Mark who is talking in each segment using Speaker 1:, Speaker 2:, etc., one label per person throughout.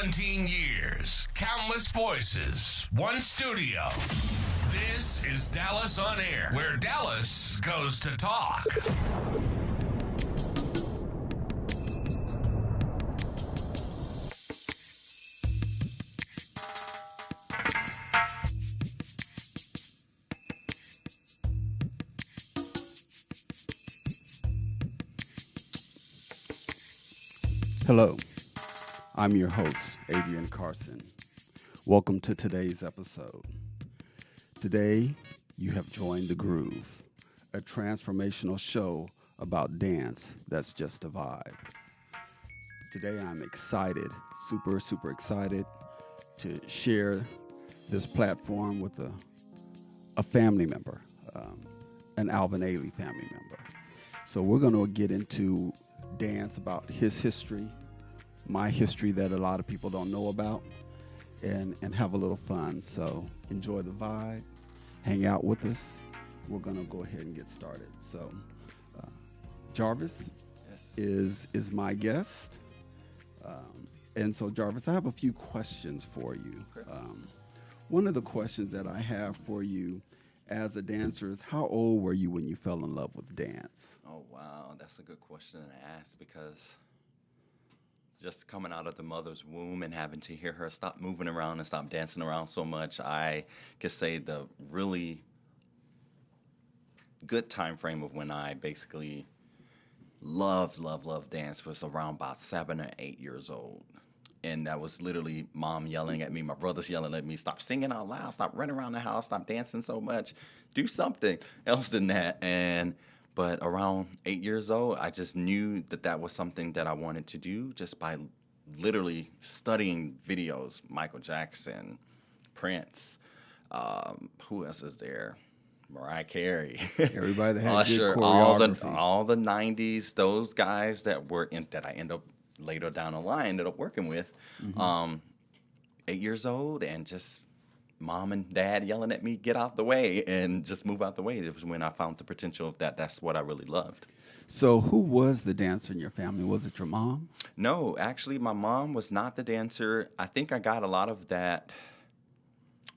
Speaker 1: 17 years, countless voices, one studio. This is Dallas on Air, where Dallas goes to talk.
Speaker 2: Hello, I'm your host, Adrian Carson. Welcome to today's episode. Today, you have joined The Groove, a transformational show about dance that's just a vibe. Today, I'm excited, super excited to share this platform with a family member, an Alvin Ailey family member. So we're going to get into dance, about his history, my history that a lot of people don't know about, and have a little fun. So enjoy the vibe, hang out with us. We're gonna go ahead and get started. So Jarvis is my guest, and so Jarvis, I have a few questions for you. One of the questions that I have for you as a dancer is, how old were you when you fell in love with dance?
Speaker 3: Oh, wow. That's a good question to ask, because just coming out of the mother's womb and having to hear her stop moving around and stop dancing around so much, I could say the really good time frame of when I basically loved dance was around about 7 or 8 years old. And that was literally mom yelling at me, my brothers yelling at me, stop singing out loud, stop running around the house, stop dancing so much, do something else than that. But around 8 years old, I just knew that was something that I wanted to do just by literally studying videos. Michael Jackson, Prince, who else is there? Mariah Carey,
Speaker 2: Everybody that had
Speaker 3: Usher,
Speaker 2: good
Speaker 3: all
Speaker 2: choreography.
Speaker 3: the 90s, those guys that I end up later down the line ended up working with. 8 years old, and just mom and dad yelling at me, get out the way, and just move out the way. It was when I found the potential of that. That's what I really loved.
Speaker 2: So who was the dancer in your family? Was it your mom?
Speaker 3: No, actually, my mom was not the dancer. I think I got a lot of that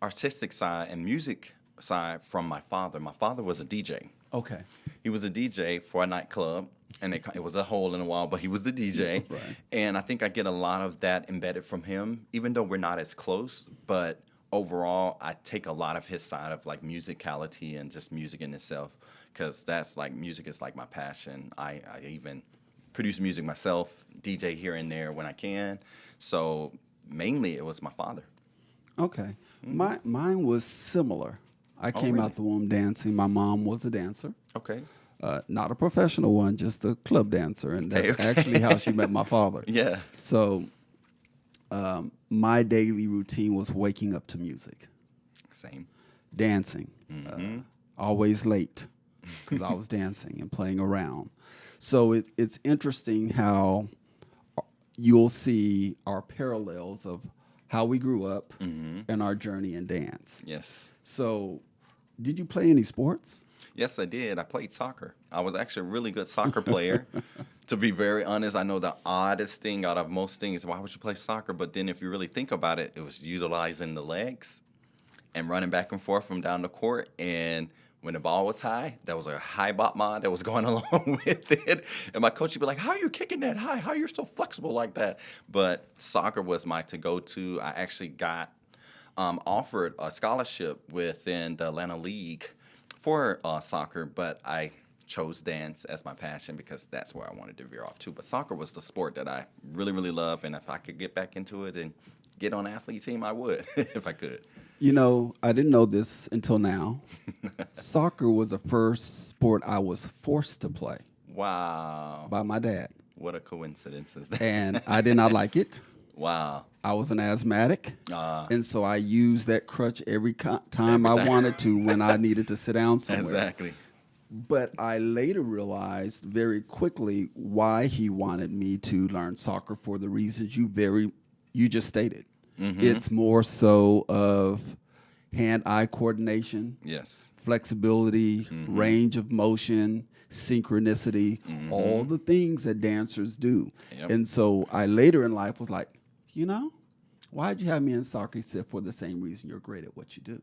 Speaker 3: artistic side and music side from my father. My father was a DJ.
Speaker 2: Okay.
Speaker 3: He was a DJ for a nightclub, and it was a hole in the wall, but he was the DJ.
Speaker 2: Right.
Speaker 3: And I think I get a lot of that embedded from him, even though we're not as close. But overall, I take a lot of his side of like musicality and just music in itself, because that's like, music is like my passion. I even produce music myself, DJ here and there when I can. So mainly it was my father.
Speaker 2: Okay. Mine was similar. I came
Speaker 3: really?
Speaker 2: out the womb dancing. My mom was a dancer.
Speaker 3: Okay.
Speaker 2: Not a professional one, just a club dancer. And that's
Speaker 3: Okay.
Speaker 2: actually how she met my father.
Speaker 3: Yeah.
Speaker 2: So my daily routine was waking up to music,
Speaker 3: Same.
Speaker 2: dancing, always late because I was dancing and playing around. So it's interesting how you'll see our parallels of how we grew up and our journey in dance.
Speaker 3: Yes.
Speaker 2: So did you play any sports?
Speaker 3: Yes, I did. I played soccer. I was actually a really good soccer player. To be very honest, I know the oddest thing out of most things, why would you play soccer? But then if you really think about it, it was utilizing the legs and running back and forth from down the court. And when the ball was high, there was a high bop mod that was going along with it. And my coach would be like, how are you kicking that high? How are you so flexible like that? But soccer was my to-go-to. I actually got offered a scholarship within the Atlanta League for soccer, but I chose dance as my passion because that's where I wanted to veer off to. But soccer was the sport that I really love, and if I could get back into it and get on an athlete team, I would, if I could.
Speaker 2: You know, I didn't know this until now. Soccer was the first sport I was forced to play
Speaker 3: Wow.
Speaker 2: by my dad.
Speaker 3: What a coincidence is that?
Speaker 2: And I did not like it.
Speaker 3: Wow.
Speaker 2: I was an asthmatic, and so I used that crutch every time
Speaker 3: Every
Speaker 2: I
Speaker 3: time.
Speaker 2: wanted to when I needed to sit down somewhere.
Speaker 3: Exactly.
Speaker 2: But I later realized very quickly why he wanted me to learn soccer, for the reasons you just stated. It's more so of hand-eye coordination,
Speaker 3: Yes.
Speaker 2: flexibility, range of motion, synchronicity, all the things that dancers do.
Speaker 3: Yep.
Speaker 2: And so I later in life was like, you know, Why'd you have me in soccer? He said, for the same reason you're great at what you do.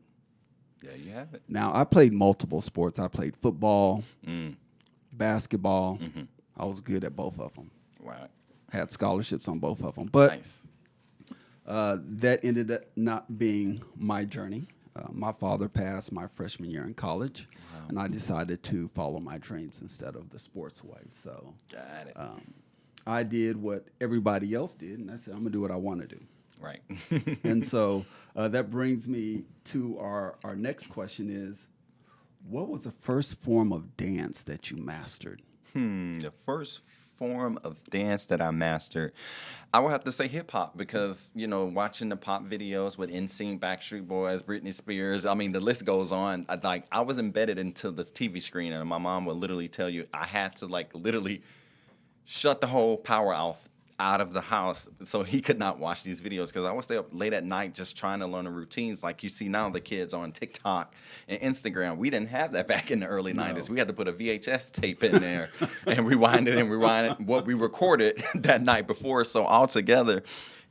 Speaker 3: There you have it.
Speaker 2: Now, I played multiple sports. I played football, basketball. I was good at both of them.
Speaker 3: Wow.
Speaker 2: Had scholarships on both of them. But
Speaker 3: Nice.
Speaker 2: that ended up not being my journey. My father passed my freshman year in college, and I decided to follow my dreams instead of the sports way. So
Speaker 3: Got it.
Speaker 2: I did what everybody else did, and I said, I'm going to do what I want to do.
Speaker 3: Right.
Speaker 2: And so that brings me to our next question is, what was the first form of dance that you mastered?
Speaker 3: The first form of dance that I mastered, I would have to say hip hop because, you know, watching the pop videos with NSYNC, Backstreet Boys, Britney Spears, I mean, the list goes on. I was embedded into this TV screen, and my mom would literally tell you I had to literally shut the whole power off out of the house so he could not watch these videos because I would stay up late at night just trying to learn the routines like you see now the kids on TikTok and Instagram. We didn't have that back in the early 90s. We had to put a VHS tape in there and rewind it what we recorded that night before. So altogether,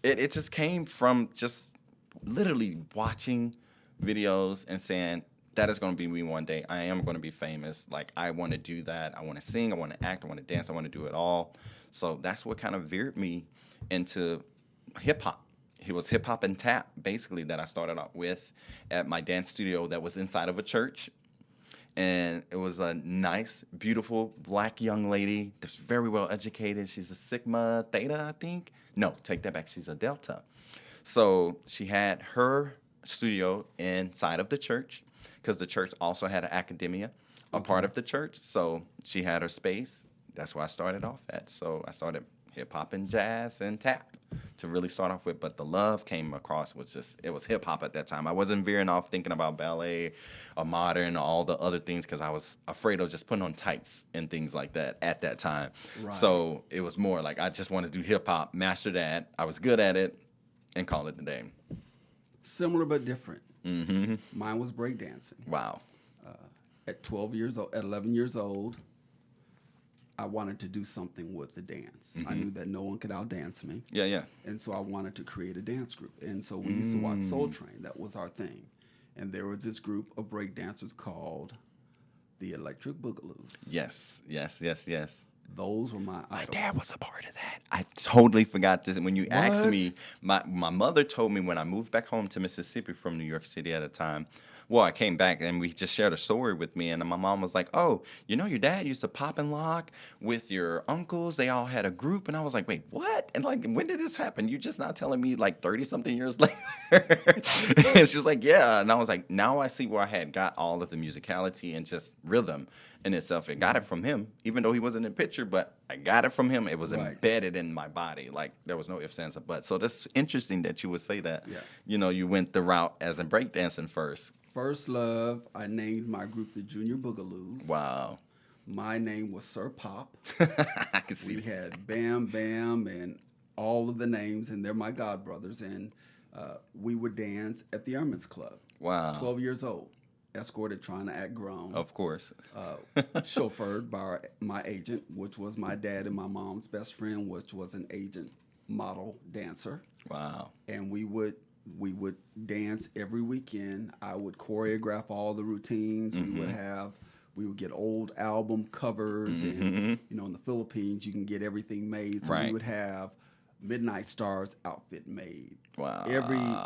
Speaker 3: it just came from just literally watching videos and saying, that is going to be me one day. I am going to be famous. Like, I want to do that. I want to sing. I want to act. I want to dance. I want to do it all. So that's what kind of veered me into hip-hop. It was hip-hop and tap, basically, that I started out with at my dance studio that was inside of a church. And it was a nice, beautiful, black young lady that's very well educated. She's a Sigma Theta, I think. No, take that back. She's a Delta. So she had her studio inside of the church because the church also had an academia, a part of the church. So she had her space. That's where I started off at. So I started hip-hop and jazz and tap to really start off with. But the love came across was just, it was hip-hop at that time. I wasn't veering off thinking about ballet or modern or all the other things because I was afraid of just putting on tights and things like that at that time. Right. So it was more like I just wanted to do hip-hop, master that. I was good at it, and call it a day.
Speaker 2: Similar but different. Mine was breakdancing.
Speaker 3: Wow.
Speaker 2: At 12 years old, at 11 years old, I wanted to do something with the dance. I knew that no one could outdance me.
Speaker 3: Yeah.
Speaker 2: And so I wanted to create a dance group. And so we used to watch Soul Train. That was our thing. And there was this group of breakdancers called the Electric Boogaloos.
Speaker 3: Yes.
Speaker 2: Those were my idols.
Speaker 3: My dad was a part of that. I totally forgot this. When you asked me, my mother told me when I moved back home to Mississippi from New York City at the time. Well, I came back and we just shared a story with me, and my mom was like, "Oh, you know, your dad used to pop and lock with your uncles. They all had a group." And I was like, "Wait, what?" And like, when did this happen? You just now telling me like 30-something years later? And she's like, "Yeah." And I was like, now I see where I had got all of the musicality and just rhythm in itself. I got it from him, even though he wasn't in the picture, but I got it from him. It was embedded in my body. Like, there was no ifs, ands, or buts. So that's interesting that you would say that. Yeah. You know, you went the route as in breakdancing first.
Speaker 2: First love, I named my group the Junior Boogaloos.
Speaker 3: Wow.
Speaker 2: My name was Sir Pop.
Speaker 3: I can see
Speaker 2: We had Bam Bam and all of the names, and they're my godbrothers. And we would dance at the Airmen's Club.
Speaker 3: Wow.
Speaker 2: 12 years old. Escorted, trying to act grown.
Speaker 3: Of course.
Speaker 2: Chauffeured by my agent, which was my dad and my mom's best friend, which was an agent, model, dancer.
Speaker 3: Wow.
Speaker 2: And we would dance every weekend. I would choreograph all the routines. We would get old album covers, and you know, in the Philippines you can get everything made. So we would have Midnight Stars outfit made.
Speaker 3: Wow.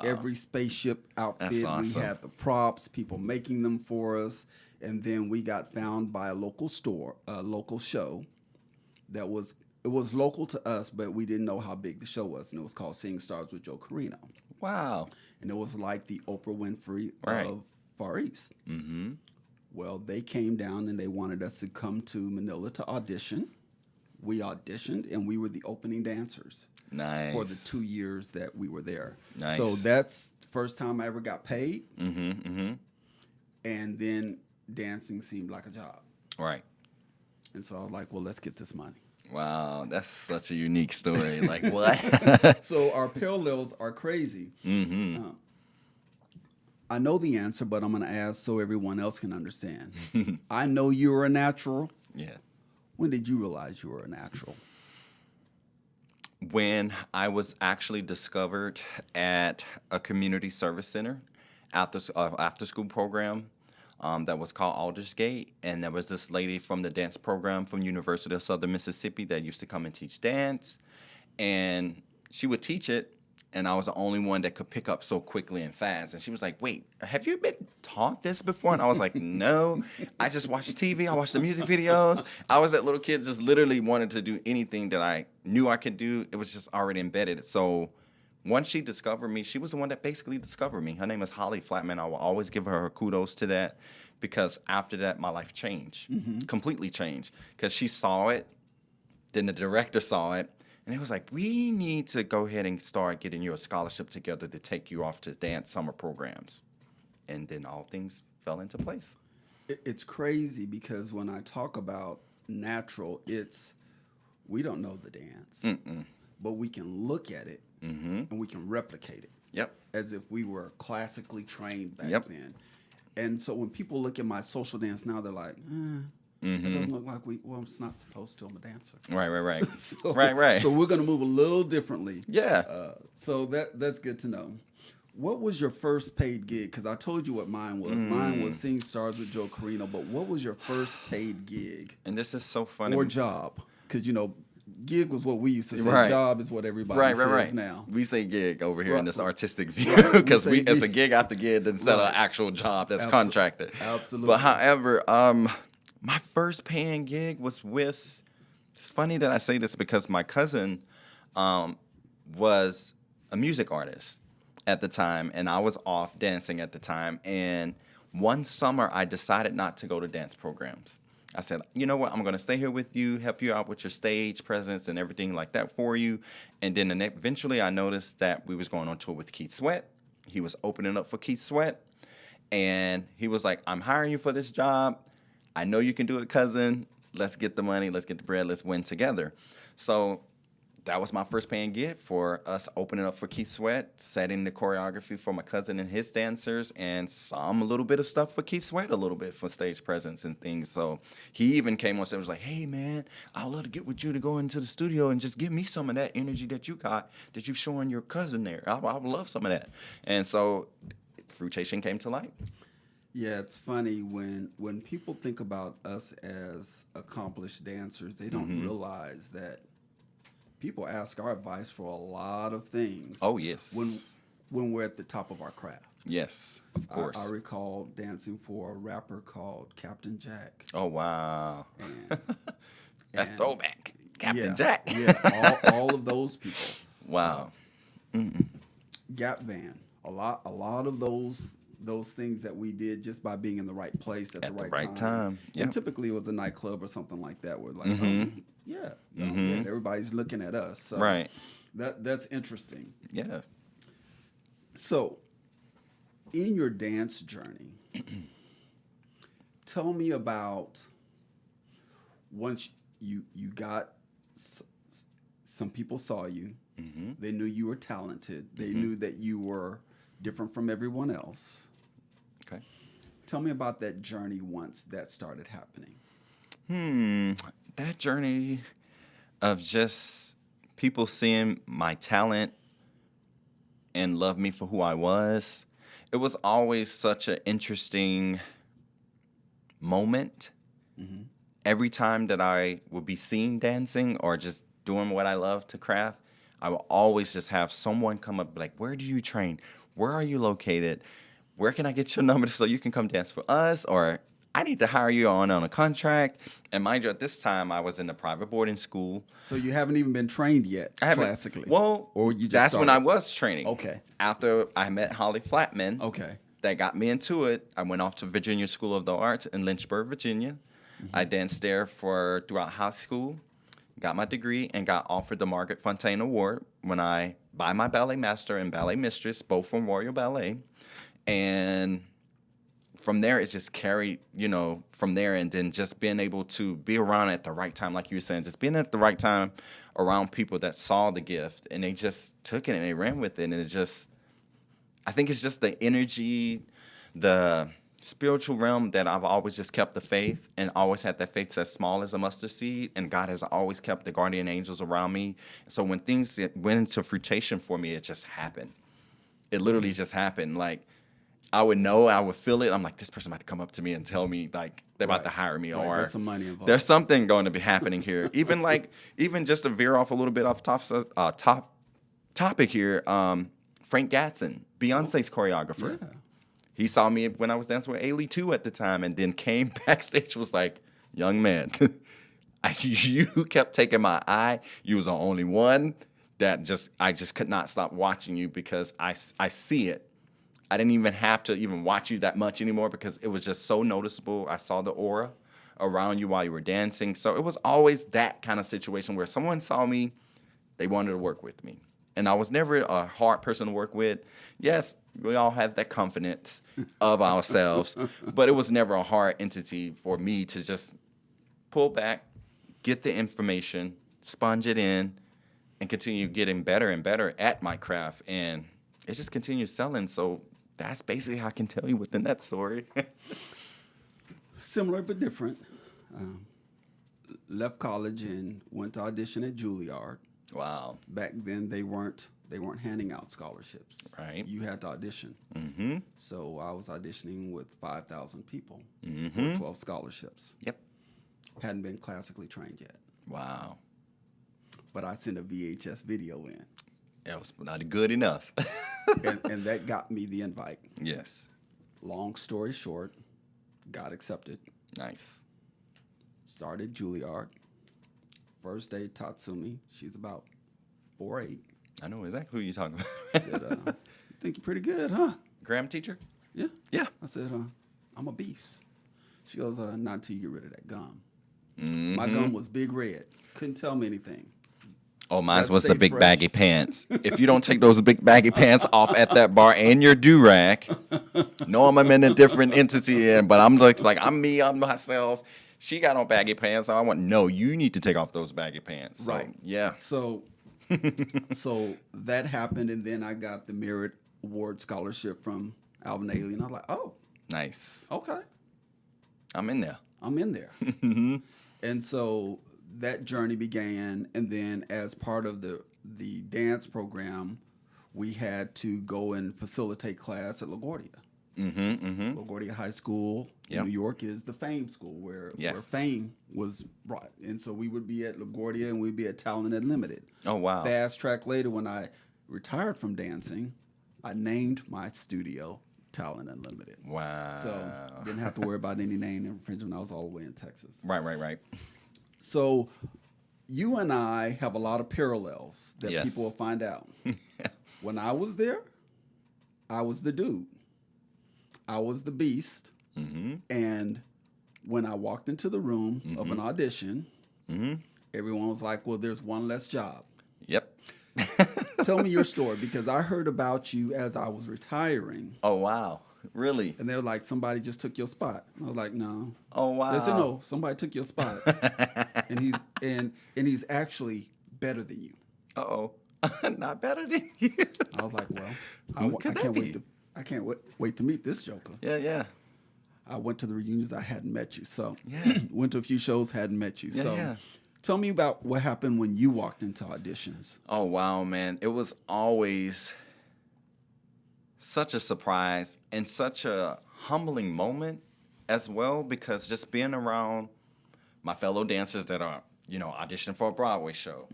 Speaker 2: Every spaceship outfit.
Speaker 3: That's awesome.
Speaker 2: We had the props, people making them for us, and then we got found by a local store, a local show that was. It was local to us, but we didn't know how big the show was, and it was called Sing Stars with Joe Carino.
Speaker 3: Wow.
Speaker 2: And it was like the Oprah Winfrey of Far East. Well, they came down and they wanted us to come to Manila to audition. We auditioned, and we were the opening dancers.
Speaker 3: Nice.
Speaker 2: For the 2 years that we were there.
Speaker 3: Nice.
Speaker 2: So that's the first time I ever got paid. And then dancing seemed like a job. Right. And so I was like, well, let's get this money.
Speaker 3: Wow, that's such a unique story. Like, what?
Speaker 2: So our parallels are crazy. I know the answer, but I'm going to ask so everyone else can understand. I know you were a natural.
Speaker 3: Yeah.
Speaker 2: When did you realize you were a natural?
Speaker 3: when I was actually discovered at a community service center after school program that was called Aldersgate, and there was this lady from the dance program from University of Southern Mississippi that used to come and teach dance, and she would teach it, and I was the only one that could pick up so quickly and fast. And she was like, "Wait, have you been taught this before?" And I was like, "No, I just watched TV. I watched the music videos. I was that little kid just literally wanted to do anything that I knew I could do. It was just already embedded." So once she discovered me, she was the one that basically discovered me. Her name is Holly Flatman. I will always give her kudos to that, because after that, my life changed, completely changed, because she saw it, then the director saw it, and it was like, we need to go ahead and start getting you a scholarship together to take you off to dance summer programs. And then all things fell into place.
Speaker 2: It's crazy because when I talk about natural, we don't know the dance, but we can look at it and we can replicate it.
Speaker 3: Yep.
Speaker 2: As if we were classically trained back then. And so when people look at my social dance now, they're like, it doesn't look like I'm not supposed to. I'm a dancer.
Speaker 3: Right.
Speaker 2: So,
Speaker 3: right.
Speaker 2: So we're going to move a little differently.
Speaker 3: Yeah.
Speaker 2: So that's good to know. What was your first paid gig? Because I told you what mine was. Mine was Sing Stars with Joe Carino. But what was your first paid gig?
Speaker 3: And this is so funny.
Speaker 2: Or job? Because, gig was what we used to say.
Speaker 3: Right.
Speaker 2: Job is what everybody says now.
Speaker 3: We say gig over here in this artistic view because it's a gig after gig instead of an actual job that's contracted.
Speaker 2: Absolutely.
Speaker 3: But however, my first paying gig was with, it's funny that I say this because my cousin was a music artist at the time, and I was off dancing at the time. And one summer, I decided not to go to dance programs. I said, you know what, I'm going to stay here with you, help you out with your stage presence and everything like that for you. And then eventually I noticed that we was going on tour with Keith Sweat. He was opening up for Keith Sweat. And he was like, I'm hiring you for this job. I know you can do it, cousin. Let's get the money. Let's get the bread. Let's win together. So that was my first paying gig, for us opening up for Keith Sweat, setting the choreography for my cousin and his dancers, and a little bit of stuff for Keith Sweat, a little bit for stage presence and things. So he even came on stage and was like, hey, man, I'd love to get with you to go into the studio and just give me some of that energy that you got, that you've shown your cousin there. I would love some of that. And so Fruitation came to light.
Speaker 2: Yeah, it's funny when people think about us as accomplished dancers, they don't realize that people ask our advice for a lot of things.
Speaker 3: Oh, yes.
Speaker 2: When we're at the top of our craft.
Speaker 3: Yes, of course.
Speaker 2: I recall dancing for a rapper called Captain Jack.
Speaker 3: Oh, wow. That's
Speaker 2: And
Speaker 3: throwback. Captain Jack.
Speaker 2: Yeah, all of those people.
Speaker 3: Wow.
Speaker 2: Gap Band. A lot of those things that we did just by being in the right place at the right time.
Speaker 3: Yep.
Speaker 2: And typically it was a nightclub or something like that where like, yeah, everybody's looking at us. So
Speaker 3: Right.
Speaker 2: That's interesting.
Speaker 3: Yeah.
Speaker 2: So in your dance journey, tell me about once you got some people saw you, they knew you were talented, they knew that you were different from everyone else.
Speaker 3: Okay.
Speaker 2: Tell me about that journey once that started happening.
Speaker 3: That journey of just people seeing my talent and love me for who I was, it was always such an interesting moment. Every time that I would be seen dancing or just doing what I love to craft, I will always just have someone come up like, where do you train? Where are you located? Where can I get your number so you can come dance for us? Or I need to hire you on a contract. And mind you, at this time, I was in a private boarding school.
Speaker 2: So you haven't even been trained yet, classically?
Speaker 3: Well,
Speaker 2: or you just
Speaker 3: that's
Speaker 2: started?
Speaker 3: when I was training.
Speaker 2: Okay.
Speaker 3: After I met Holly Flatman.
Speaker 2: Okay.
Speaker 3: That got me into it. I went off to Virginia School of the Arts in Lynchburg, Virginia. I danced there throughout high school, got my degree, and got offered the Margaret Fontaine Award by my ballet master and ballet mistress, both from Royal Ballet. And from there, it just carried, from there, and then just being able to be around at the right time, like you were saying, just being at the right time around people that saw the gift, and they just took it and they ran with it. And I think it's just the energy, the spiritual realm that I've always just kept the faith and always had that faith as small as a mustard seed. And God has always kept the guardian angels around me. So when things went into fruition for me, it just happened. It literally just happened. Like, I would know, I would feel it. I'm like, this person might come up to me and tell me, like, they're about to hire me, or
Speaker 2: there's some money involved.
Speaker 3: There's something going to be happening here. Even just to veer off a little bit off topic here, Frank Gatson, Beyonce's choreographer.
Speaker 2: Yeah.
Speaker 3: He saw me when I was dancing with Ailey too at the time, and then came backstage, was like, young man, you kept taking my eye. You was the only one that I just could not stop watching you, because I see it. I didn't even have to even watch you that much anymore, because it was just so noticeable. I saw the aura around you while you were dancing. So it was always that kind of situation where someone saw me, they wanted to work with me. And I was never a hard person to work with. Yes, we all have that confidence of ourselves, but it was never a hard entity for me to just pull back, get the information, sponge it in, and continue getting better and better at my craft. And it just continues selling. So that's basically how I can tell you within that story.
Speaker 2: Similar but different. Left college and went to audition at Juilliard.
Speaker 3: Wow.
Speaker 2: Back then, they weren't handing out scholarships.
Speaker 3: Right.
Speaker 2: You had to audition.
Speaker 3: Mm-hmm.
Speaker 2: So I was auditioning with 5,000 people
Speaker 3: Mm-hmm.
Speaker 2: for 12 scholarships.
Speaker 3: Yep.
Speaker 2: Hadn't been classically trained yet.
Speaker 3: Wow.
Speaker 2: But I sent a VHS video in.
Speaker 3: That was not good enough.
Speaker 2: and that got me the invite.
Speaker 3: Yes.
Speaker 2: Long story short, got accepted.
Speaker 3: Nice.
Speaker 2: Started Juilliard. First day, Tatsumi. She's about 4'8".
Speaker 3: I know exactly who you're talking about.
Speaker 2: Said, you think you're pretty good, huh?
Speaker 3: Graham teacher?
Speaker 2: Yeah.
Speaker 3: Yeah.
Speaker 2: I said, I'm a beast. She goes, not until you get rid of that gum.
Speaker 3: Mm-hmm.
Speaker 2: My gum was big red. Couldn't tell me anything.
Speaker 3: Oh, mine
Speaker 2: That
Speaker 3: was the
Speaker 2: stayed
Speaker 3: big
Speaker 2: fresh.
Speaker 3: baggy pants. If you don't take those big baggy pants off at that bar and your do-rag, no, I'm in a different entity, but I'm like, I'm me, I'm myself. She got on baggy pants, so I went, no, you need to take off those baggy pants. So,
Speaker 2: Right.
Speaker 3: Yeah.
Speaker 2: So that happened, and then I got the Merit Award scholarship from Alvin Ailey, and I was like, oh,
Speaker 3: Nice.
Speaker 2: okay,
Speaker 3: I'm in there.
Speaker 2: I'm in there. And so that journey began, and then as part of the dance program, we had to go and facilitate class at LaGuardia. LaGuardia High School in New York is the Fame School where Fame was brought. And so we would be at LaGuardia and we'd be at Talent Unlimited.
Speaker 3: Oh, wow.
Speaker 2: Fast track later, when I retired from dancing, I named my studio Talent Unlimited.
Speaker 3: Wow.
Speaker 2: So didn't have to worry about any name infringement. I was all the way in Texas.
Speaker 3: Right.
Speaker 2: So you and I have a lot of parallels that people will find out. When I was there, I was the dude. I was the beast. And when I walked into the room of an audition, everyone was like, well, there's one less job.
Speaker 3: Yep.
Speaker 2: Tell me your story, because I heard about you as I was retiring.
Speaker 3: Oh, wow. Really?
Speaker 2: And they were like, somebody just took your spot. I was like, no.
Speaker 3: Oh, wow.
Speaker 2: They said, no, somebody took your spot. and he's actually better than you.
Speaker 3: Uh-oh. Not better than you.
Speaker 2: I was like, well,
Speaker 3: Who could that be?
Speaker 2: I can't wait to meet this joker.
Speaker 3: Yeah.
Speaker 2: I went to the reunions. I hadn't met you. So
Speaker 3: Yeah.
Speaker 2: went to a few shows, hadn't met you. So tell me about what happened when you walked into auditions.
Speaker 3: Oh, wow, man. It was always such a surprise and such a humbling moment as well, because just being around my fellow dancers that are, auditioning for a Broadway show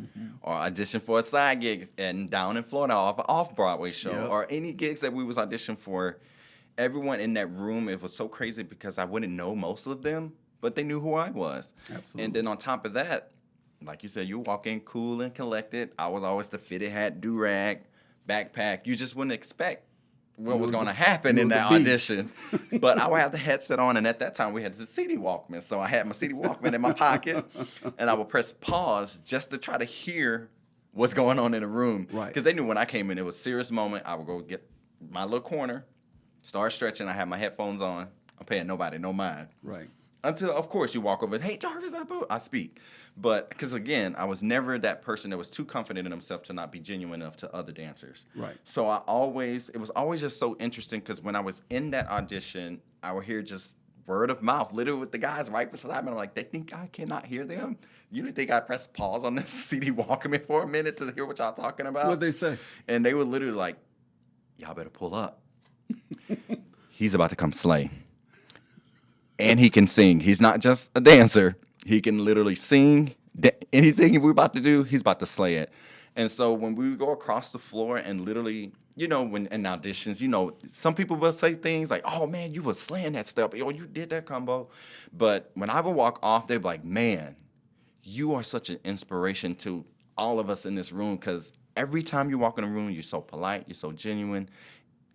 Speaker 3: or audition for a side gig and down in Florida off-Broadway show or any gigs that we was auditioning for, everyone in that room, it was so crazy because I wouldn't know most of them, but they knew who I was.
Speaker 2: Absolutely.
Speaker 3: And then on top of that, like you said, you walk in cool and collected. I was always the fitted hat, do-rag, backpack. You just wouldn't expect what was going to happen in that audition. But I would have the headset on, and at that time we had the CD Walkman. So I had my CD Walkman in my pocket, and I would press pause just to try to hear what's going on in the room.
Speaker 2: Right.
Speaker 3: Because they knew when I came in, it was a serious moment. I would go get my little corner, start stretching. I have my headphones on. I'm paying nobody no mind.
Speaker 2: Right.
Speaker 3: Until, of course, you walk over, hey, Jarvis, I speak. But because, again, I was never that person that was too confident in himself to not be genuine enough to other dancers.
Speaker 2: Right.
Speaker 3: So it was always just so interesting because when I was in that audition, I would hear just word of mouth, literally with the guys right beside me. I'm like, they think I cannot hear them? You think I press pause on this CD Walkman for a minute to hear what y'all talking about?
Speaker 2: What'd they say?
Speaker 3: And they were literally like, y'all better pull up. He's about to come slay. And he can sing. He's not just a dancer. He can literally sing. Anything we're about to do, he's about to slay it. And so when we go across the floor and literally, when in auditions, some people will say things like, oh, man, you were slaying that step. Oh, you did that combo. But when I would walk off, they'd be like, man, you are such an inspiration to all of us in this room because every time you walk in a room, you're so polite, you're so genuine.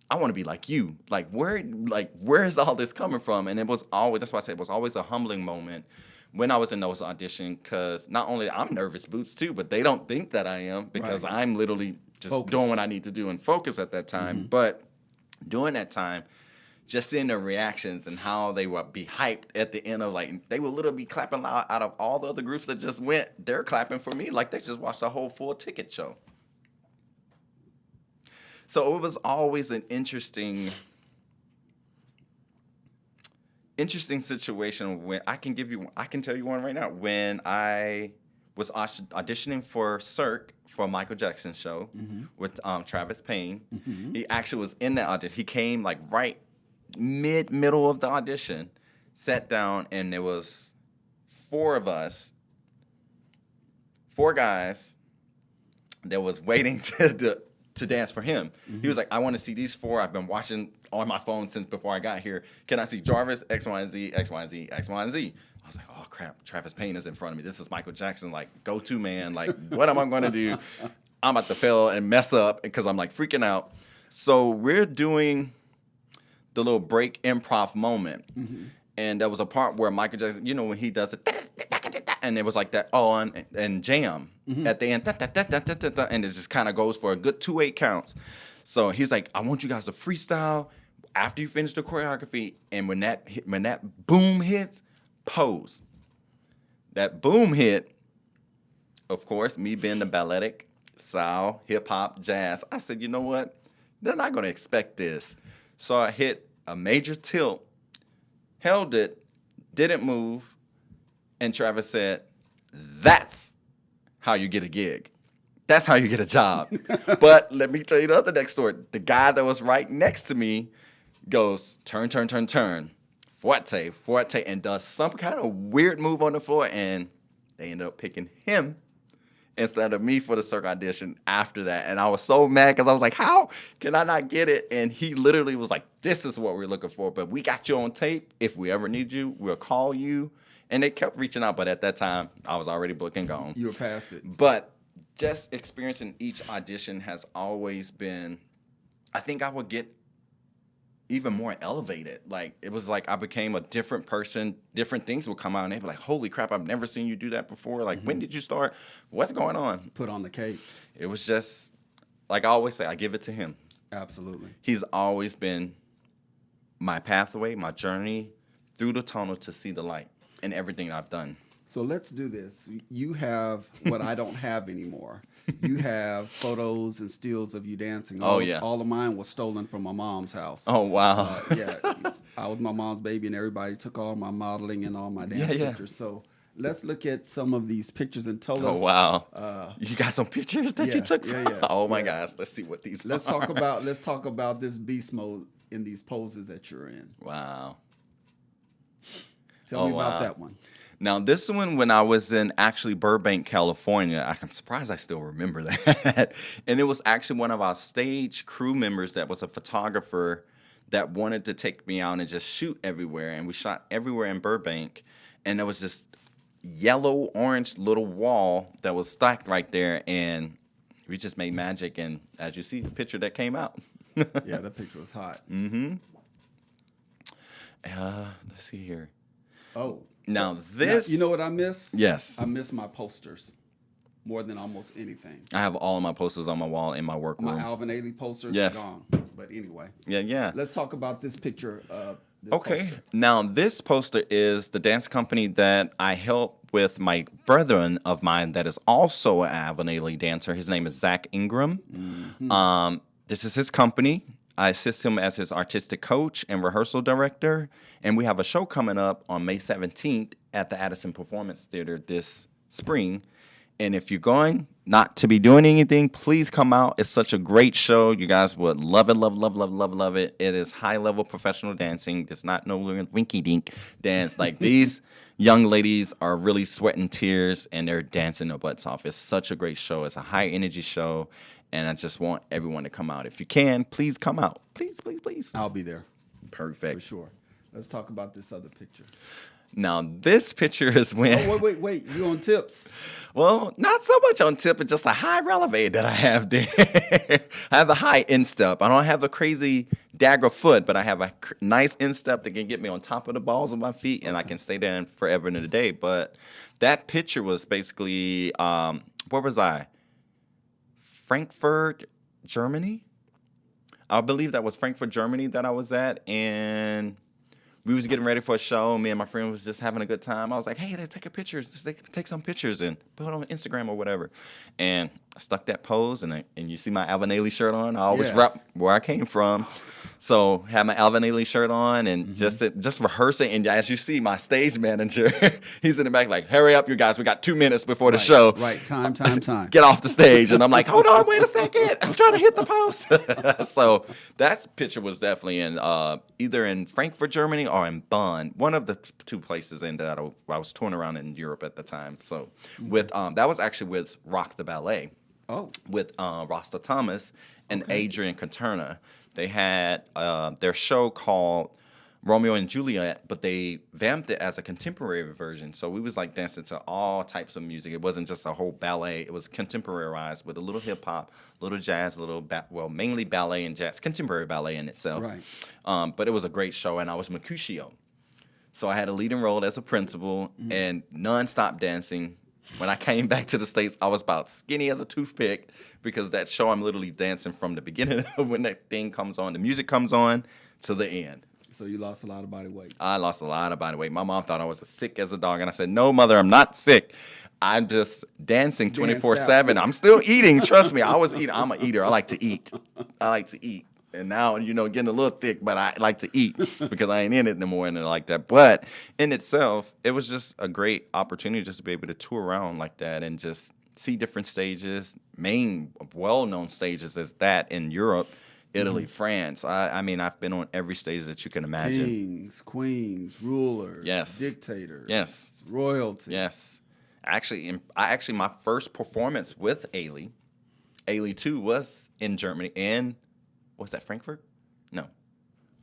Speaker 3: I want to be like you. Where is all this coming from? And it was always, that's why I said it was always a humbling moment when I was in those auditions because not only I'm nervous boots too, but they don't think that I am because
Speaker 2: Right.
Speaker 3: I'm literally just doing what I need to do and focus at that time. Mm-hmm. But during that time, just seeing the reactions and how they would be hyped at the end of they would literally be clapping loud out of all the other groups that just went, they're clapping for me like they just watched a whole full ticket show. So it was always an interesting situation when I can tell you one right now. When I was auditioning for Cirque for Michael Jackson's show with Travis Payne, he actually was in that audition. He came right middle of the audition, sat down, and there was 4 of us, 4 guys that was waiting to dance for him. He was like, I want to see these 4. I've been watching on my phone since before I got here. Can I see Jarvis, X, Y, and Z, X, Y, and Z, X, Y, and Z? I was like, oh, crap. Travis Payne is in front of me. This is Michael Jackson, go-to man. What am I going to do? I'm about to fail and mess up because I'm, freaking out. So we're doing the little break improv moment. And there was a part where Michael Jackson, when he does it, and it was like that on and jam at the end, and it just kind of goes for a good 2-8 counts. So he's like, I want you guys to freestyle after you finish the choreography, and when that boom hits, pose. That boom hit, of course, me being the balletic, soul, hip hop, jazz. I said, you know what? They're not going to expect this. So I hit a major tilt, held it, didn't move, and Travis said, that's how you get a gig. That's how you get a job. But let me tell you the other next story. The guy that was right next to me goes, turn, forte, and does some kind of weird move on the floor, and they ended up picking him instead of me for the Cirque audition after that. And I was so mad because I was like, how can I not get it? And he literally was like, this is what we're looking for, but we got you on tape. If we ever need you, we'll call you. And they kept reaching out, but at that time, I was already booked and gone.
Speaker 2: You were past it.
Speaker 3: But just experiencing each audition has always been, I think I would get even more elevated. It was like I became a different person. Different things would come out, and they'd be like, holy crap, I've never seen you do that before. When did you start? What's going on?
Speaker 2: Put on the cape.
Speaker 3: It was just, like I always say, I give it to him.
Speaker 2: Absolutely.
Speaker 3: He's always been my pathway, my journey through the tunnel to see the light in everything I've done.
Speaker 2: So let's do this. You have what I don't have anymore. You have photos and stills of you dancing.
Speaker 3: Yeah.
Speaker 2: All of mine was stolen from my mom's house.
Speaker 3: Oh, wow.
Speaker 2: Yeah. I was my mom's baby, and everybody took all my modeling and all my dance pictures. So let's look at some of these pictures and tell us.
Speaker 3: Oh, wow. You got some pictures that you took from?
Speaker 2: Yeah.
Speaker 3: Oh, my gosh. Let's see what these
Speaker 2: Let's
Speaker 3: are.
Speaker 2: talk about this beast mode in these poses that you're in.
Speaker 3: Wow.
Speaker 2: Tell me about that one.
Speaker 3: Now, this one, when I was in actually Burbank, California, I'm surprised I still remember that. And it was actually one of our stage crew members that was a photographer that wanted to take me out and just shoot everywhere. And we shot everywhere in Burbank. And there was this yellow-orange little wall that was stacked right there. And we just made magic. And as you see, the picture that came out.
Speaker 2: Yeah, that picture was hot.
Speaker 3: Mm-hmm. Let's see here.
Speaker 2: Oh.
Speaker 3: Now this...
Speaker 2: you know what I miss?
Speaker 3: Yes.
Speaker 2: I miss my posters more than almost anything.
Speaker 3: I have all of my posters on my wall in my work room.
Speaker 2: My Alvin Ailey posters
Speaker 3: Yes.
Speaker 2: are gone. But anyway.
Speaker 3: Yeah.
Speaker 2: Let's talk about this picture.
Speaker 3: Okay.
Speaker 2: poster?
Speaker 3: Now, this poster is the dance company that I help with my brethren of mine that is also an Avenali dancer. His name is Zach Ingram. This is his company. I assist him as his artistic coach and rehearsal director. And we have a show coming up on May 17th at the Addison Performance Theater this spring. And if you're going not to be doing anything, please come out. It's such a great show. You guys would love it, love it. It is high-level professional dancing. It's not no rinky-dink dance. Like, these young ladies are really sweating tears, and they're dancing their butts off. It's such a great show. It's a high-energy show, and I just want everyone to come out. If you can, please come out. Please, please, please.
Speaker 2: I'll be there
Speaker 3: Perfect.
Speaker 2: for sure. Let's talk about this other picture.
Speaker 3: Now, this picture is when...
Speaker 2: Oh, wait. You on tips?
Speaker 3: Well, not so much on tip, but just a high releve that I have there. I have a high instep. I don't have the crazy dagger foot, but I have a nice instep that can get me on top of the balls of my feet, and I can stay there forever and a day. But that picture was basically, where was I? Frankfurt, Germany? I believe that was Frankfurt, Germany that I was at, and... we was getting ready for a show. Me and my friend was just having a good time. I was like, hey, let's take a picture. Let's take some pictures and put it on Instagram or whatever. And I stuck that pose, and you see my Avenali shirt on. I always rep where I came from. So had my Avenali shirt on and just rehearsing. And as you see, my stage manager, he's in the back like, hurry up, you guys. We got 2 minutes before the show.
Speaker 2: Right, time.
Speaker 3: Get off the stage. And I'm like, hold on, wait a second. I'm trying to hit the post. So that picture was definitely in either in Frankfurt, Germany, or in Bonn. One of the two places in that I was touring around in Europe at the time. So with that was actually with Rock the Ballet.
Speaker 2: Oh.
Speaker 3: With Rasta Thomas and Adrian Caterna. They had their show called Romeo and Juliet, but they vamped it as a contemporary version. So we was like dancing to all types of music. It wasn't just a whole ballet. It was contemporarized with a little hip hop, a little jazz, mainly ballet and jazz, contemporary ballet in itself.
Speaker 2: Right.
Speaker 3: But it was a great show, and I was Mercutio. So I had a leading role as a principal and nonstop dancing. When I came back to the States, I was about skinny as a toothpick because that show I'm literally dancing from the beginning of when that thing comes on, the music comes on, to the end.
Speaker 2: So you lost a lot of body weight.
Speaker 3: I lost a lot of body weight. My mom thought I was as sick as a dog, and I said, no, mother, I'm not sick. I'm just dancing 24/7. I'm still eating. Trust me, I was eating. I'm an eater. I like to eat. And now, getting a little thick, but I like to eat because I ain't in it no more and like that. But in itself, it was just a great opportunity just to be able to tour around like that and just see different stages, main well-known stages as that in Europe, Italy, France. I mean, I've been on every stage that you can imagine.
Speaker 2: Kings, queens, rulers, dictators, royalty.
Speaker 3: Yes. Actually, my first performance with Ailey 2 was in Germany and was that Frankfurt? No.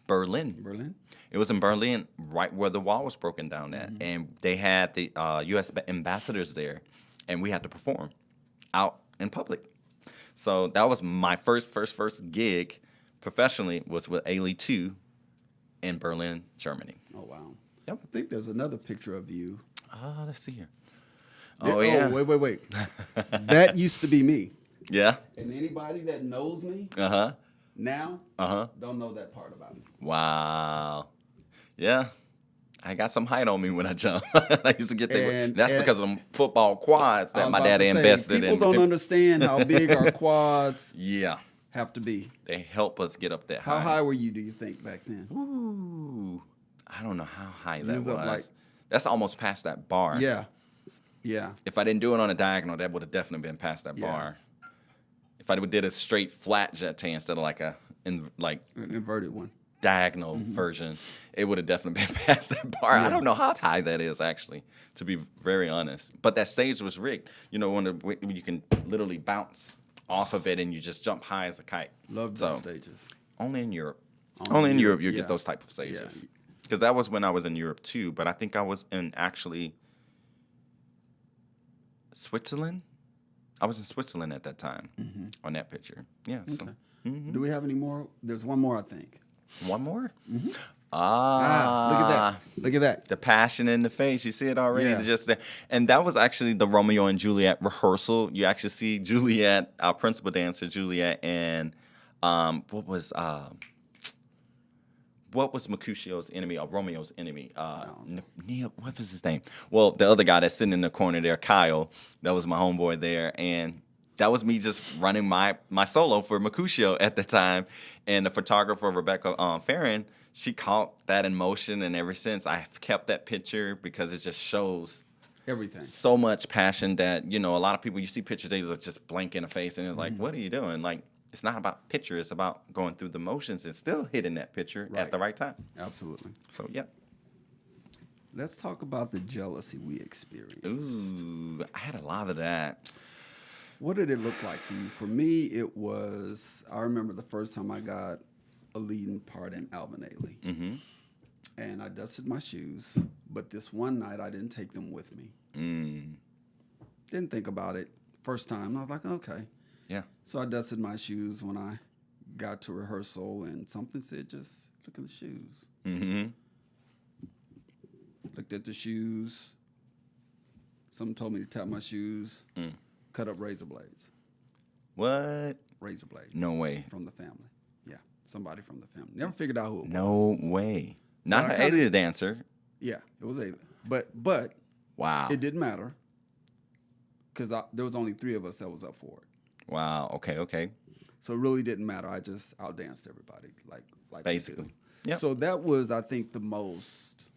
Speaker 3: Berlin. It was in Berlin, right where the wall was broken down at. And they had the U.S. ambassadors there, and we had to perform out in public. So that was my first gig professionally was with Ailey 2 in Berlin, Germany.
Speaker 2: Oh, wow.
Speaker 3: Yep.
Speaker 2: I think there's another picture of you.
Speaker 3: Let's see here.
Speaker 2: Yeah. Wait. That used to be me.
Speaker 3: Yeah?
Speaker 2: And anybody that knows me now don't know that part about me.
Speaker 3: Wow. Yeah. I got some height on me when I jump. I used to get that. That's because of them football quads that my daddy invested in.
Speaker 2: People don't understand how big our quads have to be.
Speaker 3: They help us get up that high.
Speaker 2: How high were you, do you think, back then?
Speaker 3: Ooh. I don't know how high that was.
Speaker 2: Like,
Speaker 3: that's almost past that bar.
Speaker 2: Yeah.
Speaker 3: If I didn't do it on a diagonal, that would have definitely been past that bar. If I did a straight flat jeté instead of like an
Speaker 2: inverted one,
Speaker 3: diagonal version, it would have definitely been past that bar. I don't know how high that is, actually, to be very honest. But that stage was rigged. When you can literally bounce off of it and you just jump high as a kite.
Speaker 2: Love those stages.
Speaker 3: Only in Europe. Only in Europe you get those type of stages. Because that was when I was in Europe too. But I think I was in actually Switzerland. I was in Switzerland at that time on that picture. Yeah.
Speaker 2: Okay. So, do we have any more? There's one more, I think.
Speaker 3: One more?
Speaker 2: Look at that. Look at that.
Speaker 3: The passion in the face. You see it already just there. And that was actually the Romeo and Juliet rehearsal. You actually see Juliet, our principal dancer, Juliet, and what was what was Mercutio's enemy or Romeo's enemy? Neil, what was his name? Well, the other guy that's sitting in the corner there, Kyle, that was my homeboy there. And that was me just running my solo for Mercutio at the time. And the photographer, Rebecca Farron, she caught that in motion. And ever since, I've kept that picture because it just shows
Speaker 2: Everything.
Speaker 3: so much passion that, a lot of people, you see pictures, they just blank in the face. And it's like, what are you doing? Like, it's not about picture. It's about going through the motions and still hitting that picture at the right time.
Speaker 2: Absolutely.
Speaker 3: So, yeah.
Speaker 2: Let's talk about the jealousy we experienced.
Speaker 3: Ooh, I had a lot of that.
Speaker 2: What did it look like for you? For me, it was, I remember the first time I got a leading part in Alvin Ailey.
Speaker 3: Mm-hmm.
Speaker 2: And I dusted my shoes, but this one night I didn't take them with me. Didn't think about it. First time, I was like, okay.
Speaker 3: Yeah.
Speaker 2: So I dusted my shoes when I got to rehearsal, and something said, just look at the shoes.
Speaker 3: Mm-hmm.
Speaker 2: Looked at the shoes. Someone told me to tap my shoes, cut up razor blades.
Speaker 3: What?
Speaker 2: Razor blades.
Speaker 3: No way.
Speaker 2: From the family. Yeah, somebody from the family. Never figured out who it was.
Speaker 3: No way. Not
Speaker 2: But
Speaker 3: an alien dancer.
Speaker 2: Yeah, it was Ailey. But
Speaker 3: Wow.
Speaker 2: it didn't matter because there was only 3 of us that was up for it.
Speaker 3: Wow. Okay.
Speaker 2: So it really didn't matter. I just outdanced everybody, like
Speaker 3: Basically.
Speaker 2: Yeah. So that was, I think, the most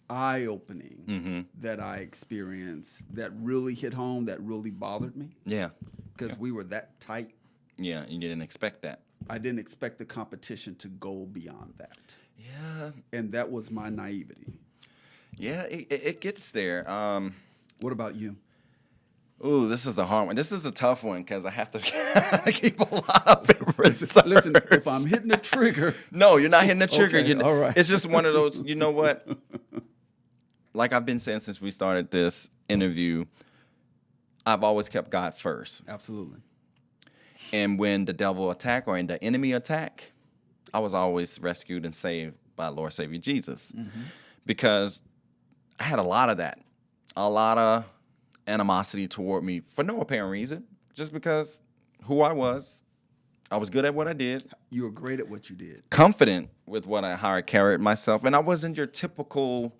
Speaker 2: eye-opening that I experienced. That really hit home. That really bothered me.
Speaker 3: Yeah.
Speaker 2: Because we were that tight.
Speaker 3: Yeah, you didn't expect that.
Speaker 2: I didn't expect the competition to go beyond that.
Speaker 3: Yeah.
Speaker 2: And that was my naivety.
Speaker 3: Yeah, it gets there.
Speaker 2: What about you?
Speaker 3: Ooh, this is a hard one. This is a tough one because I have to keep a lot of it reserved.
Speaker 2: Listen, if I'm hitting the trigger.
Speaker 3: No, you're not hitting the trigger.
Speaker 2: Okay, all right.
Speaker 3: It's just one of those, you know what? Like I've been saying since we started this interview, I've always kept God first.
Speaker 2: Absolutely.
Speaker 3: And when the devil attack or in the enemy attack, I was always rescued and saved by Lord Savior Jesus. Because I had a lot of that. A lot of animosity toward me for no apparent reason. Just because who I was good at what I did.
Speaker 2: You were great at what you did.
Speaker 3: Confident with how I carried myself. And I wasn't your typical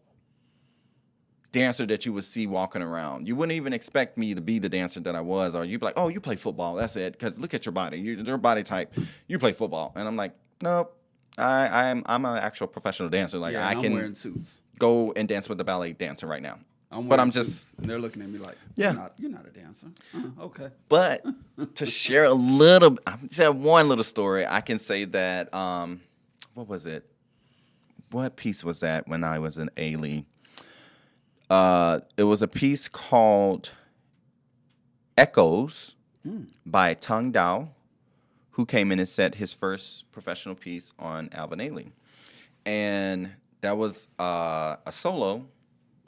Speaker 3: dancer that you would see walking around. You wouldn't even expect me to be the dancer that I was. Or you'd be like, oh, you play football. That's it. Because look at your body. Your body type. You play football. And I'm like, nope. I'm an actual professional dancer. Like
Speaker 2: Yeah,
Speaker 3: I
Speaker 2: I'm
Speaker 3: can
Speaker 2: wearing suits.
Speaker 3: go and dance with the ballet dancer right now.
Speaker 2: I'm just, and they're looking at me like, you're not a dancer. Okay.
Speaker 3: But to share one little story, I can say that, what was it? What piece was that when I was in Ailey? It was a piece called Echoes by Tung Dao, who came in and set his first professional piece on Alvin Ailey. And that was a solo,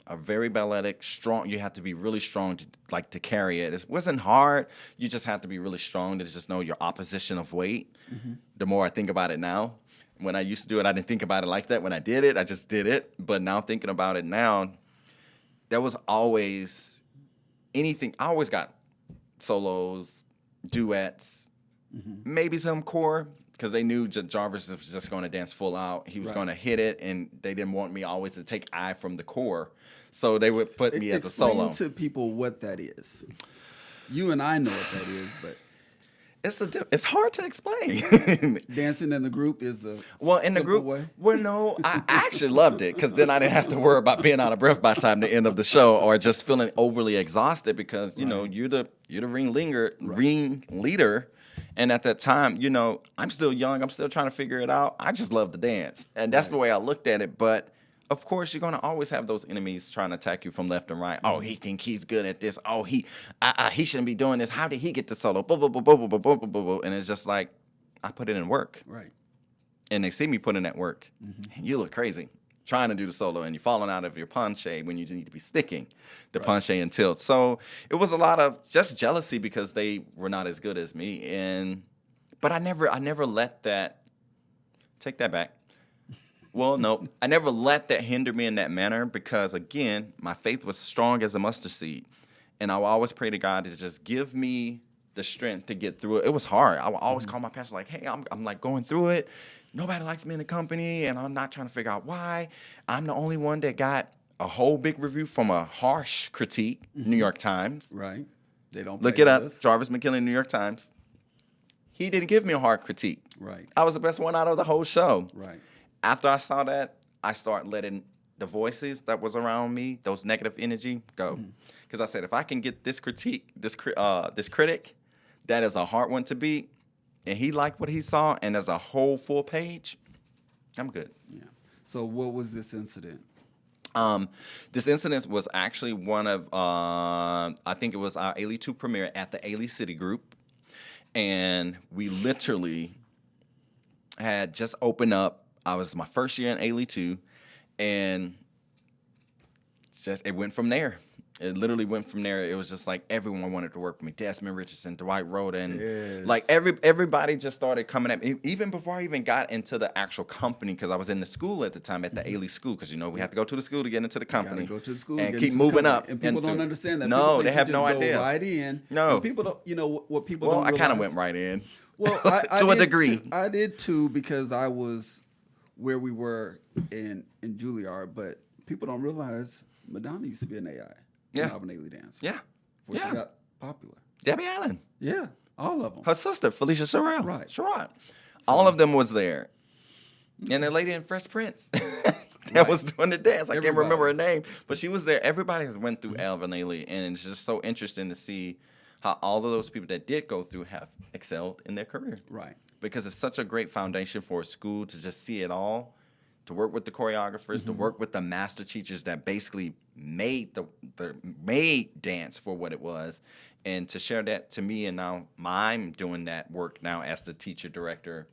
Speaker 3: a very balletic, strong. You have to be really strong to carry it. It wasn't hard. You just have to be really strong to just know your opposition of weight. The more I think about it now, when I used to do it, I didn't think about it like that. When I did it, I just did it. But now thinking about it now, there was always anything. I always got solos, duets, maybe some core, because they knew Jarvis was just going to dance full out. He was going to hit it, and they didn't want me always to take eye from the core. So they would put me as a solo.
Speaker 2: Explain to people what that is. You and I know what that is, but
Speaker 3: it's hard to explain.
Speaker 2: dancing in the group is a
Speaker 3: in the group
Speaker 2: way.
Speaker 3: Well, no, I actually loved it because then I didn't have to worry about being out of breath by the time the end of the show or just feeling overly exhausted because you know you're the ring leader. And at that time, you know, I'm still young. I'm still trying to figure it out. I just love to dance. And that's the way I looked at it. But, of course, you're going to always have those enemies trying to attack you from left and right. Oh, he think he's good at this. Oh, he shouldn't be doing this. How did he get the solo? And it's just like, I put it in work.
Speaker 2: Right.
Speaker 3: And they see me put in that work. And you look crazy trying to do the solo. And you're falling out of your penché when you need to be sticking the penché and tilt. So it was a lot of just jealousy because they were not as good as me. But I never let that take that back. Well, no, I never let that hinder me in that manner because, again, my faith was strong as a mustard seed. And I will always pray to God to just give me the strength to get through it. It was hard. I would always call my pastor like, hey, I'm like going through it. nobody likes me in the company, and I'm not trying to figure out why. I'm the only one that got a whole big review from a harsh critique, New York Times.
Speaker 2: Right. They don't
Speaker 3: Look
Speaker 2: pay
Speaker 3: it up,
Speaker 2: us.
Speaker 3: Jarvis, Mckinley, New York Times. He didn't give me a hard critique.
Speaker 2: Right.
Speaker 3: I was the best one out of the whole show.
Speaker 2: Right.
Speaker 3: After I saw that, I started letting the voices that was around me, those negative energy, go. Because I said, if I can get this critique, this critic, that is a hard one to beat, and he liked what he saw, and there's a whole full page, I'm good.
Speaker 2: Yeah. So what was this incident?
Speaker 3: This incident was actually one of, I think it was our Ailey 2 premiere at the Ailey City Group. And we literally had just opened up. I was my first year in Ailey 2. And just it went from there. It literally went from there. It was just like everyone wanted to work with me. Desmond Richardson, Dwight Rhoda, and like everybody just started coming at me. Even before I even got into the actual company, because I was in the school at the time, at the Ailey school, because we had to go to the school to get into the company.
Speaker 2: Go to the school
Speaker 3: and keep moving up.
Speaker 2: And people don't understand that.
Speaker 3: No,
Speaker 2: they
Speaker 3: have
Speaker 2: just
Speaker 3: no idea.
Speaker 2: Go right in.
Speaker 3: No,
Speaker 2: and people don't. You know what people don't.
Speaker 3: Well, I kind of went right in.
Speaker 2: Well, I
Speaker 3: to a
Speaker 2: did
Speaker 3: degree.
Speaker 2: I did too, because I was where we were in Juilliard, but people don't realize Madonna used to be an AI.
Speaker 3: Yeah.
Speaker 2: An Ailey dancer.
Speaker 3: Yeah.
Speaker 2: Before she got popular.
Speaker 3: Debbie Allen.
Speaker 2: Yeah. All of them.
Speaker 3: Her sister, Felicia Sorrell.
Speaker 2: Right.
Speaker 3: Sherrod. All of them was there. And the lady in Fresh Prince that was doing the dance. I can't remember her name, but she was there. Everybody has went through Alvin Ailey, and it's just so interesting to see how all of those people that did go through have excelled in their career.
Speaker 2: Right.
Speaker 3: Because it's such a great foundation for a school to just see it all, to work with the choreographers, to work with the master teachers that basically made made dance for what it was, and to share that to me. And now I'm doing that work now as the teacher director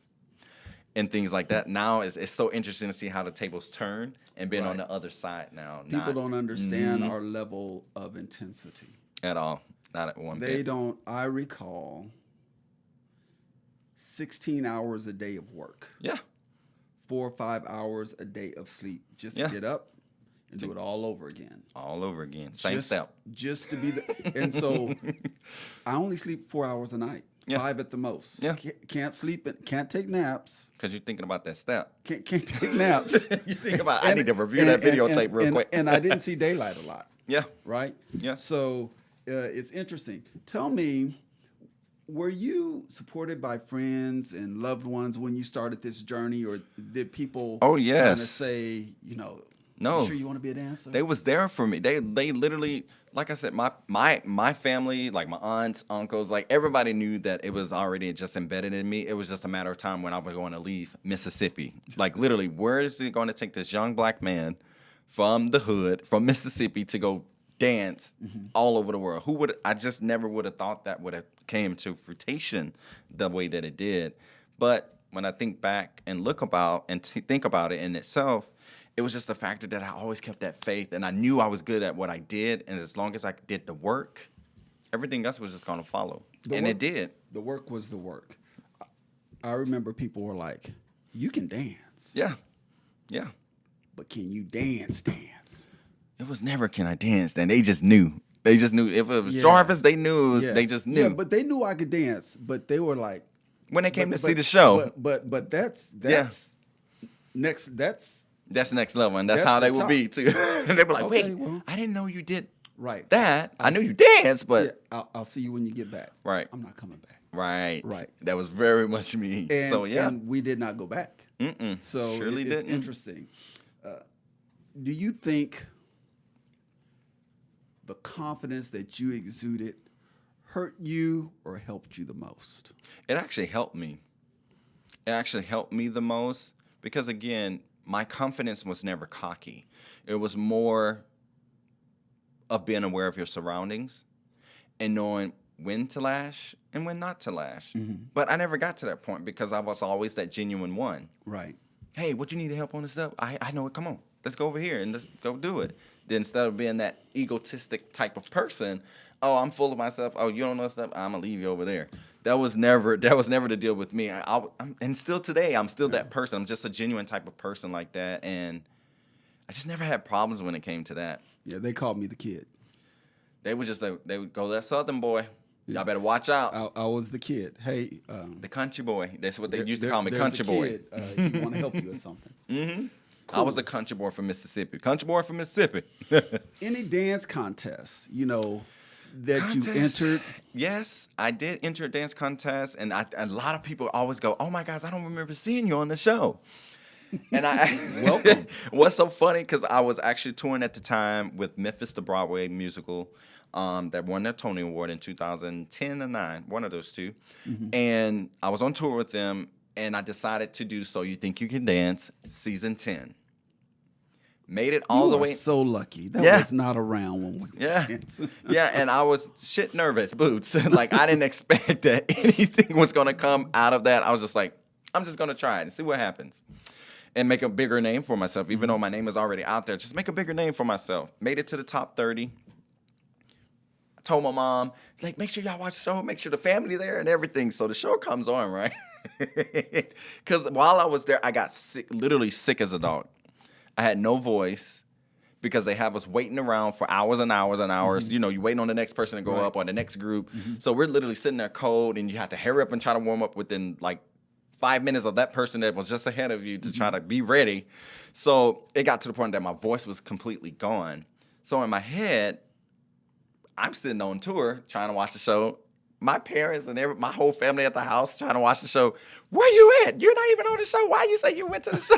Speaker 3: and things like that. Now it's so interesting to see how the tables turn and being on the other side now.
Speaker 2: People don't understand our level of intensity.
Speaker 3: At all. Not at one bit.
Speaker 2: They don't. I recall 16 hours a day of work.
Speaker 3: Yeah.
Speaker 2: 4 or 5 hours a day of sleep just to get up and do it all over again.
Speaker 3: All over again. Same step.
Speaker 2: Just to be the. And so I only sleep 4 hours a night. 5 at the most.
Speaker 3: Yeah.
Speaker 2: Can't sleep. Can't take naps.
Speaker 3: Because you're thinking about that step.
Speaker 2: Can't take naps.
Speaker 3: You think about, I need to review that videotape real quick.
Speaker 2: And I didn't see daylight a lot.
Speaker 3: Yeah.
Speaker 2: Right?
Speaker 3: Yeah.
Speaker 2: So it's interesting. Tell me, were you supported by friends and loved ones when you started this journey, or did people kind of say,
Speaker 3: no,
Speaker 2: you sure you want to be a dancer?
Speaker 3: They was there for me. They literally, like I said, my family, like my aunts, uncles, like everybody knew that it was already just embedded in me. It was just a matter of time when I was going to leave Mississippi. Like literally, where is it going to take this young black man from the hood, from Mississippi, to go dance all over the world? I just never would have thought that would have came to fruition the way that it did. But when I think back and think about it in itself, it was just the factor that I always kept that faith, and I knew I was good at what I did, and as long as I did the work, everything else was just going to follow. It did.
Speaker 2: The work was the work. I remember people were like, you can dance.
Speaker 3: Yeah. Yeah.
Speaker 2: But can you dance?
Speaker 3: It was never can I dance, then they just knew. They just knew. If it was Jarvis, they knew. They just knew.
Speaker 2: Yeah, but they knew I could dance, but they were like,
Speaker 3: when they came to see the show.
Speaker 2: But that's next.
Speaker 3: That's next level, and that's how they would be too. And they were like, "Wait, I didn't know you did that. I knew you danced, but
Speaker 2: I'll see you when you get back.
Speaker 3: Right,
Speaker 2: I'm not coming back.
Speaker 3: Right. That was very much me.
Speaker 2: And we did not go back. So
Speaker 3: surely
Speaker 2: it's interesting. Do you think the confidence that you exuded hurt you or helped you the most?
Speaker 3: It actually helped me. It actually helped me the most because, again, my confidence was never cocky. It was more of being aware of your surroundings and knowing when to lash and when not to lash. But I never got to that point because I was always that genuine one.
Speaker 2: Right.
Speaker 3: Hey, what you need help on this stuff? I know it. Come on. Let's go over here and let's go do it. Then instead of being that egotistic type of person, oh, I'm full of myself. Oh, you don't know stuff? I'm going to leave you over there. That was never the deal with me. And still today, I'm still that person. I'm just a genuine type of person like that. And I just never had problems when it came to that.
Speaker 2: Yeah, they called me the kid.
Speaker 3: They would go, that Southern boy. Y'all better watch out.
Speaker 2: I was the kid. Hey,
Speaker 3: The country boy. That's what they used to call me, country boy.
Speaker 2: Kid, you want to help you or something.
Speaker 3: Mm-hmm.
Speaker 2: Cool.
Speaker 3: I was the country boy from Mississippi. Country boy from Mississippi.
Speaker 2: Any dance contests, that you entered?
Speaker 3: Yes, I did enter a dance contest, and a lot of people always go, "Oh my gosh, I don't remember seeing you on the show." And
Speaker 2: Welcome.
Speaker 3: What's so funny, because I was actually touring at the time with Memphis, the Broadway musical, that won their Tony Award in 2010 or 9, one of those two. Mm-hmm. And I was on tour with them, and I decided to do So You Think You Can Dance, season 10. Made it all the way.
Speaker 2: So lucky. That was not around when we were dancing.
Speaker 3: Yeah, and I was shit nervous, boots. Like, I didn't expect that anything was going to come out of that. I was just like, I'm just going to try it and see what happens. And make a bigger name for myself, even though my name is already out there. Just make a bigger name for myself. Made it to the top 30. I told my mom, like, make sure y'all watch the show. Make sure the family there and everything. So the show comes on, right? Because while I was there, I got sick, literally sick as a dog. I had no voice because they have us waiting around for hours and hours and hours. Mm-hmm. You waiting on the next person to go up or the next group. Mm-hmm. So we're literally sitting there cold, and you have to hurry up and try to warm up within, like, 5 minutes of that person that was just ahead of you to try to be ready. So it got to the point that my voice was completely gone. So in my head, I'm sitting on tour trying to watch the show. My parents and my whole family at the house trying to watch the show. Where you at? You're not even on the show. Why you say you went to the show?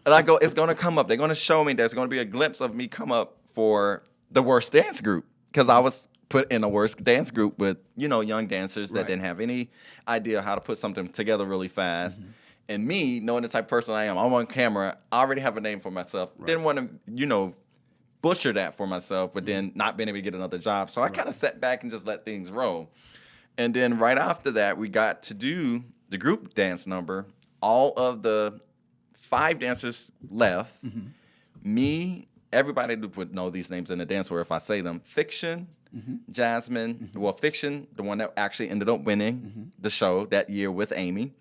Speaker 3: And I go, it's going to come up. They're going to show me. There's going to be a glimpse of me come up for the worst dance group, because I was put in a worst dance group with, young dancers that didn't have any idea how to put something together really fast. Mm-hmm. And me, knowing the type of person I am, I'm on camera. I already have a name for myself. Right. Didn't want to, butcher that for myself, but then not being able to get another job. So I kind of sat back and just let things roll. And then right after that, we got to do the group dance number. All of the 5 dancers left. Mm-hmm. Me, everybody would know these names in the dance where if I say them. Fiction, Jasmine, Fiction, the one that actually ended up winning the show that year with Amy.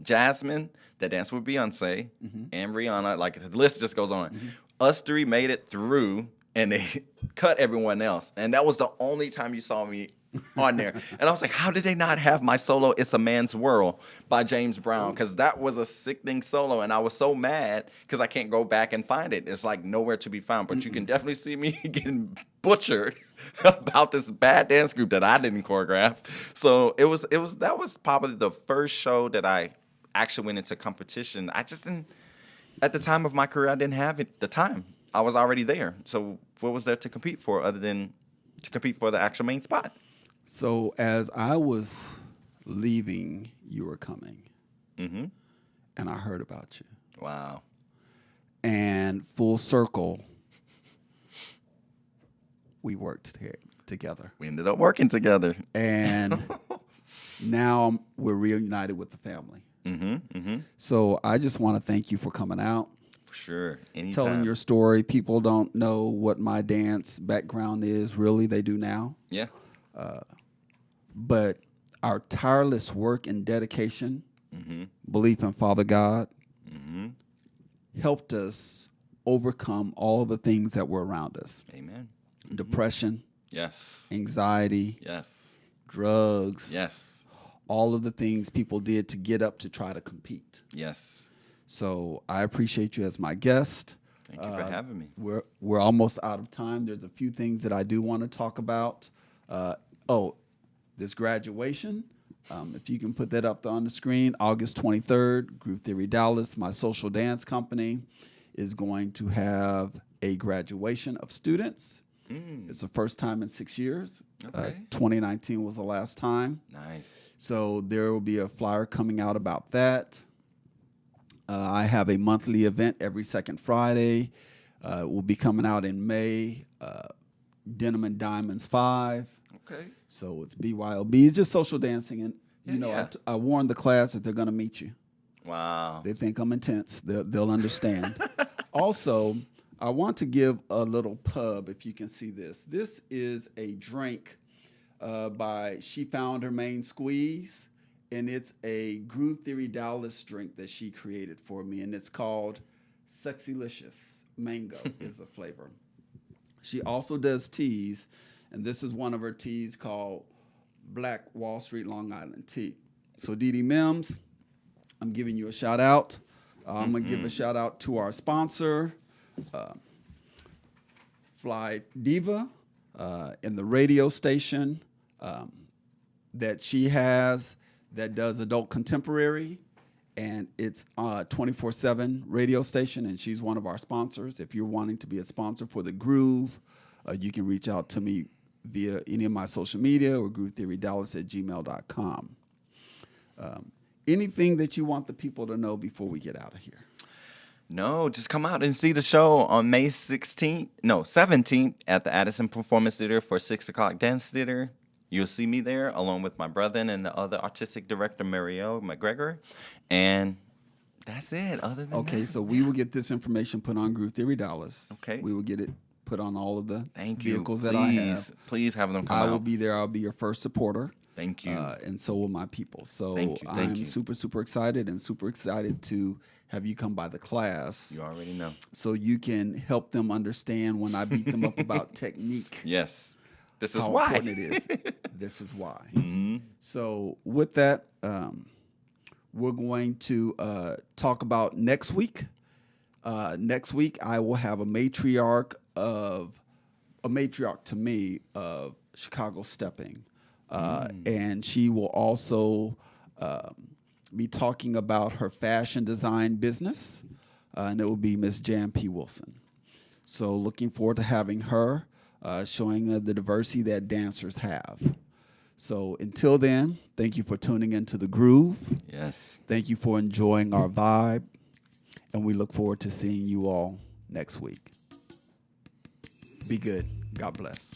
Speaker 3: Jasmine, that danced with Beyonce, and Rihanna. Like, the list just goes on. Us 3 made it through, and they cut everyone else. And that was the only time you saw me on there. And I was like, how did they not have my solo It's a Man's World by James Brown? Because that was a sickening solo, and I was so mad because I can't go back and find it. It's like nowhere to be found. But you can definitely see me getting butchered about this bad dance group that I didn't choreograph. So that was probably the first show that I actually went into competition. I just didn't. At the time of my career, I didn't have the time. I was already there. So what was there to compete for other than to compete for the actual main spot?
Speaker 2: So as I was leaving, you were coming. And I heard about you.
Speaker 3: Wow.
Speaker 2: And full circle, we worked together.
Speaker 3: We ended up working together.
Speaker 2: And now we're reunited with the family. So I just want to thank you for coming out.
Speaker 3: For sure. Anytime.
Speaker 2: Telling your story. People don't know what my dance background is. Really, they do now.
Speaker 3: Yeah.
Speaker 2: But our tireless work and dedication, belief in Father God, helped us overcome all the things that were around us.
Speaker 3: Amen.
Speaker 2: Depression.
Speaker 3: Yes.
Speaker 2: Anxiety.
Speaker 3: Yes.
Speaker 2: Drugs.
Speaker 3: Yes.
Speaker 2: All of the things people did to get up to try to compete.
Speaker 3: Yes. So
Speaker 2: I appreciate you as my guest.
Speaker 3: Thank you for having me.
Speaker 2: We're almost out of time. There's a few things that I do want to talk about. This graduation. If you can put that up on the screen, August 23rd, Groove Theory Dallas, my social dance company, is going to have a graduation of students. It's the first time in 6 years.
Speaker 3: Okay.
Speaker 2: 2019 was the last time.
Speaker 3: Nice.
Speaker 2: So there will be a flyer coming out about that. I have a monthly event every second Friday. It will be coming out in May. Denim and Diamonds 5.
Speaker 3: Okay.
Speaker 2: So it's BYOB. It's just social dancing. And, I warned the class that they're going to meet you.
Speaker 3: Wow.
Speaker 2: They think I'm intense. They'll understand. Also, I want to give a little pub, if you can see this. This is a drink by She Found Her Main Squeeze, and it's a Groove Theory Dallas drink that she created for me, and it's called Sexylicious. Mango is the flavor. She also does teas, And this is one of her teas called Black Wall Street Long Island Tea. So Dee Dee Mims, I'm giving you a shout out. I'm going to give a shout out to our sponsor, Fly Diva, and the radio station that she has that does adult contemporary. And it's a 24/7 radio station, and she's one of our sponsors. If you're wanting to be a sponsor for The Groove, you can reach out to me via any of my social media or groovetheorydallas@gmail.com. Anything that you want the people to know before we get out of here?
Speaker 3: No, just come out and see the show on May 17th at the Addison Performance Theater for 6 o'clock Dance Theater. You'll see me there along with my brother and the other artistic director, Marielle McGregor. And that's it. Other than that.
Speaker 2: So we will get this information put on Groove Theory Dallas.
Speaker 3: Okay.
Speaker 2: We will get it put on all of the
Speaker 3: Thank
Speaker 2: vehicles
Speaker 3: you.
Speaker 2: that I have.
Speaker 3: Please have them come out.
Speaker 2: I will be there. I'll be your first supporter.
Speaker 3: Thank you.
Speaker 2: And so will my people. So
Speaker 3: Thank
Speaker 2: I'm
Speaker 3: you.
Speaker 2: super, super excited and super excited to have you come by the class.
Speaker 3: You already know.
Speaker 2: So you can help them understand when I beat them up about technique.
Speaker 3: Yes. This is
Speaker 2: how
Speaker 3: why.
Speaker 2: important it is. This is why.
Speaker 3: Mm-hmm.
Speaker 2: So with that, we're going to talk about next week. Next week, I will have a matriarch to me of Chicago Stepping. And she will also be talking about her fashion design business, and it will be Miss Jan P. Wilson. So looking forward to having her showing the diversity that dancers have. So until then, thank you for tuning into The Groove.
Speaker 3: Yes.
Speaker 2: Thank you for enjoying our vibe, and we look forward to seeing you all next week. Be good. God bless.